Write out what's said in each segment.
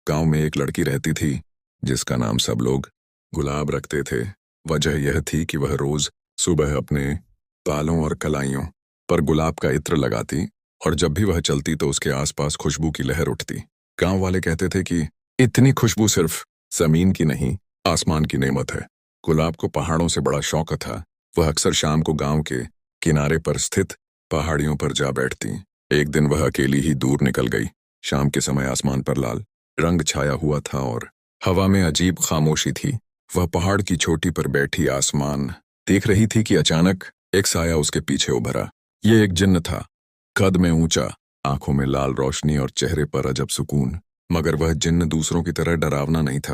गांव में एक लड़की रहती थी जिसका नाम सब लोग गुलाब रखते थे। वजह यह थी कि वह रोज सुबह अपने बालों और कलाइयों पर गुलाब का इत्र लगाती और जब भी वह चलती तो उसके आसपास खुशबू की लहर उठती। गांव वाले कहते थे कि इतनी खुशबू सिर्फ जमीन की नहीं, आसमान की नेमत है। गुलाब को पहाड़ों से बड़ा शौक था। वह अक्सर शाम को गांव के किनारे पर स्थित पहाड़ियों पर जा बैठती। एक दिन वह अकेली ही दूर निकल गई। शाम के समय आसमान पर लाल रंग छाया हुआ था और हवा में अजीब खामोशी थी। वह पहाड़ की चोटी पर बैठी आसमान देख रही थी कि अचानक एक साया उसके पीछे उभरा। ये एक जिन्न था, कद में ऊंचा, आंखों में लाल रोशनी और चेहरे पर अजब सुकून। मगर वह जिन्न दूसरों की तरह डरावना नहीं था।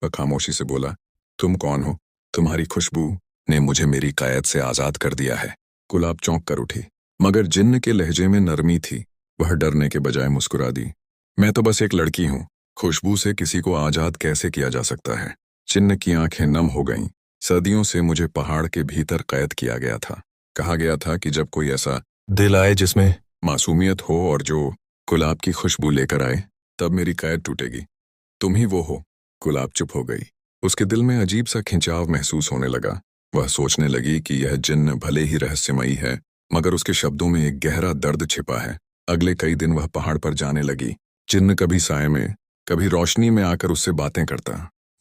वह खामोशी से बोला, तुम कौन हो? तुम्हारी खुशबू ने मुझे मेरी कैद से आजाद कर दिया है। गुलाब चौंक कर उठी, मगर जिन्न के लहजे में नरमी थी। वह डरने के बजाय मुस्कुरा दी, मैं तो बस एक लड़की हूँ। खुशबू से किसी को आजाद कैसे किया जा सकता है? जिन्न की आंखें नम हो गईं। सदियों से मुझे पहाड़ के भीतर कैद किया गया था। कहा गया था कि जब कोई ऐसा दिल आए जिसमें मासूमियत हो और जो गुलाब की खुशबू लेकर आए, तब मेरी कैद टूटेगी। तुम ही वो हो। गुलाब चुप हो गई। उसके दिल में अजीब सा खिंचाव महसूस होने लगा। वह सोचने लगी कि यह जिन्न भले ही रहस्यमयी है, मगर उसके शब्दों में एक गहरा दर्द छिपा है। अगले कई दिन वह पहाड़ पर जाने लगी। जिन्न कभी साए में, कभी रोशनी में आकर उससे बातें करता।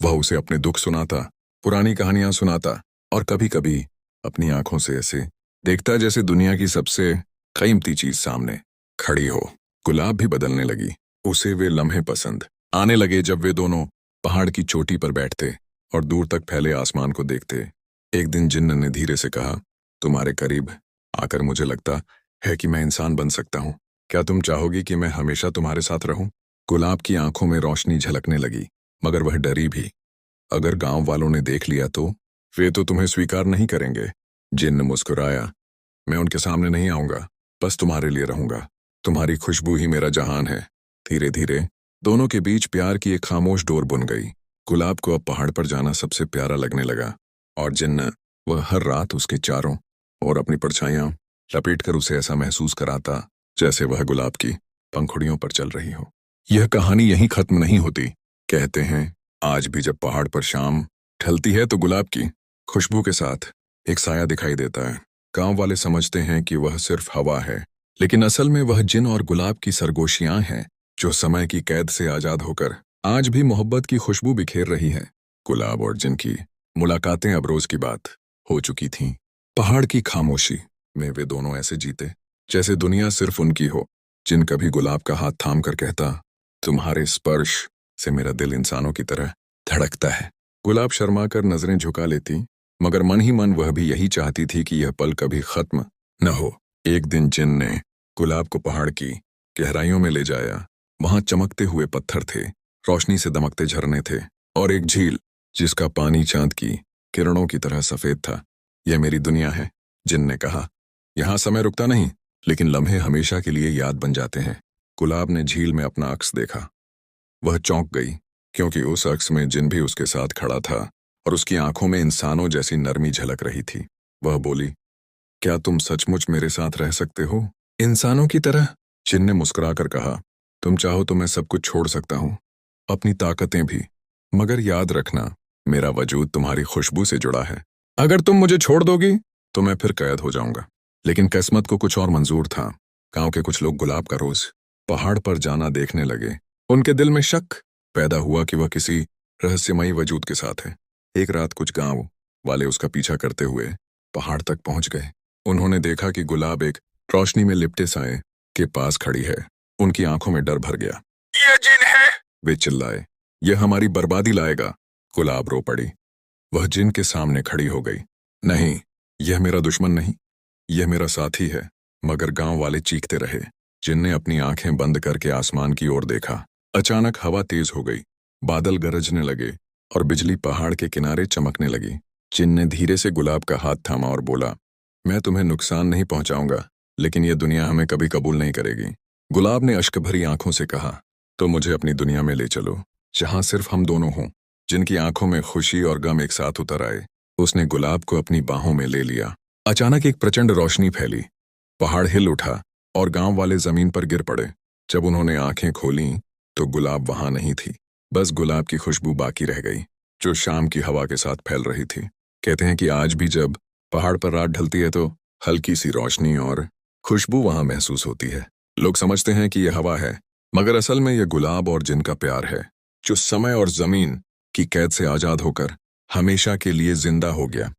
वह उसे अपने दुख सुनाता, पुरानी कहानियां सुनाता और कभी कभी अपनी आंखों से ऐसे देखता जैसे दुनिया की सबसे कीमती चीज सामने खड़ी हो। गुलाब भी बदलने लगी। उसे वे लम्हे पसंद आने लगे जब वे दोनों पहाड़ की चोटी पर बैठते और दूर तक फैले आसमान को देखते। एक दिन जिन्न ने धीरे से कहा, तुम्हारे करीब आकर मुझे लगता है कि मैं इंसान बन सकता हूँ। क्या तुम चाहोगी कि मैं हमेशा तुम्हारे साथ रहूं? गुलाब की आंखों में रोशनी झलकने लगी, मगर वह डरी भी। अगर गांव वालों ने देख लिया तो वे तो तुम्हें स्वीकार नहीं करेंगे। जिन्न मुस्कुराया, मैं उनके सामने नहीं आऊंगा, बस तुम्हारे लिए रहूंगा। तुम्हारी खुशबू ही मेरा जहान है। धीरे धीरे दोनों के बीच प्यार की एक खामोश डोर बुन गई। गुलाब को अब पहाड़ पर जाना सबसे प्यारा लगने लगा और जिन्न वह हर रात उसके चारों और अपनी परछाइयां लपेटकर उसे ऐसा महसूस कराता जैसे वह गुलाब की पंखुड़ियों पर चल रही हो। यह कहानी यहीं खत्म नहीं होती। कहते हैं आज भी जब पहाड़ पर शाम ढलती है तो गुलाब की खुशबू के साथ एक साया दिखाई देता है। गांव वाले समझते हैं कि वह सिर्फ हवा है, लेकिन असल में वह जिन्न और गुलाब की सरगोशियां हैं जो समय की कैद से आजाद होकर आज भी मोहब्बत की खुशबू बिखेर रही है। गुलाब और जिन्न की मुलाकातें अब रोज की बात हो चुकी थीं। पहाड़ की खामोशी में वे दोनों ऐसे जीते जैसे दुनिया सिर्फ उनकी हो। जिन्न कभी गुलाब का हाथ थाम कर कहता, तुम्हारे स्पर्श से मेरा दिल इंसानों की तरह धड़कता है। गुलाब शर्मा कर नजरें झुका लेती, मगर मन ही मन वह भी यही चाहती थी कि यह पल कभी खत्म न हो। एक दिन जिन्न ने गुलाब को पहाड़ की गहराइयों में ले जाया। वहां चमकते हुए पत्थर थे, रोशनी से दमकते झरने थे और एक झील जिसका पानी चांद की किरणों की तरह सफेद था। यह मेरी दुनिया है, जिन्न ने कहा। यहां समय रुकता नहीं, लेकिन लम्हे हमेशा के लिए याद बन जाते हैं। गुलाब ने झील में अपना अक्स देखा। वह चौंक गई, क्योंकि उस अक्स में जिन्न भी उसके साथ खड़ा था और उसकी आंखों में इंसानों जैसी नरमी झलक रही थी। वह बोली, क्या तुम सचमुच मेरे साथ रह सकते हो, इंसानों की तरह? जिन्न ने मुस्कुराकर कहा, तुम चाहो तो मैं सब कुछ छोड़ सकता हूँ, अपनी ताकतें भी, मगर याद रखना मेरा वजूद तुम्हारी खुशबू से जुड़ा है। अगर तुम मुझे छोड़ दोगी तो मैं फिर कैद हो जाऊंगा। लेकिन किस्मत को कुछ और मंजूर था। गांव के कुछ लोग गुलाब का रोज पहाड़ पर जाना देखने लगे। उनके दिल में शक पैदा हुआ कि वह किसी रहस्यमयी वजूद के साथ है। एक रात कुछ गांव वाले उसका पीछा करते हुए पहाड़ तक पहुंच गए। उन्होंने देखा कि गुलाब एक रोशनी में लिपटे साए के पास खड़ी है। उनकी आंखों में डर भर गया। ये जिन्न है, वे चिल्लाए, यह हमारी बर्बादी लाएगा। गुलाब रो पड़ी। वह जिन्न के सामने खड़ी हो गई। नहीं, यह मेरा दुश्मन नहीं, यह मेरा साथी है। मगर गांव वाले चीखते रहे। जिन्न ने अपनी आंखें बंद करके आसमान की ओर देखा। अचानक हवा तेज हो गई, बादल गरजने लगे और बिजली पहाड़ के किनारे चमकने लगी। जिन्न ने धीरे से गुलाब का हाथ थामा और बोला, मैं तुम्हें नुकसान नहीं पहुंचाऊंगा, लेकिन यह दुनिया हमें कभी कबूल नहीं करेगी। गुलाब ने अश्क भरी आंखों से कहा, तो मुझे अपनी दुनिया में ले चलो, जहां सिर्फ हम दोनों हों। जिनकी आंखों में खुशी और गम एक साथ उतर आए। उसने गुलाब को अपनी बाहों में ले लिया। अचानक एक प्रचंड रोशनी फैली, पहाड़ हिल उठा और गांव वाले जमीन पर गिर पड़े। जब उन्होंने आंखें खोलीं तो गुलाब वहां नहीं थी। बस गुलाब की खुशबू बाकी रह गई, जो शाम की हवा के साथ फैल रही थी। कहते हैं कि आज भी जब पहाड़ पर रात ढलती है तो हल्की सी रोशनी और खुशबू वहां महसूस होती है। लोग समझते हैं कि यह हवा है, मगर असल में यह गुलाब और जिनका प्यार है, जो समय और जमीन की कैद से आजाद होकर हमेशा के लिए जिंदा हो गया।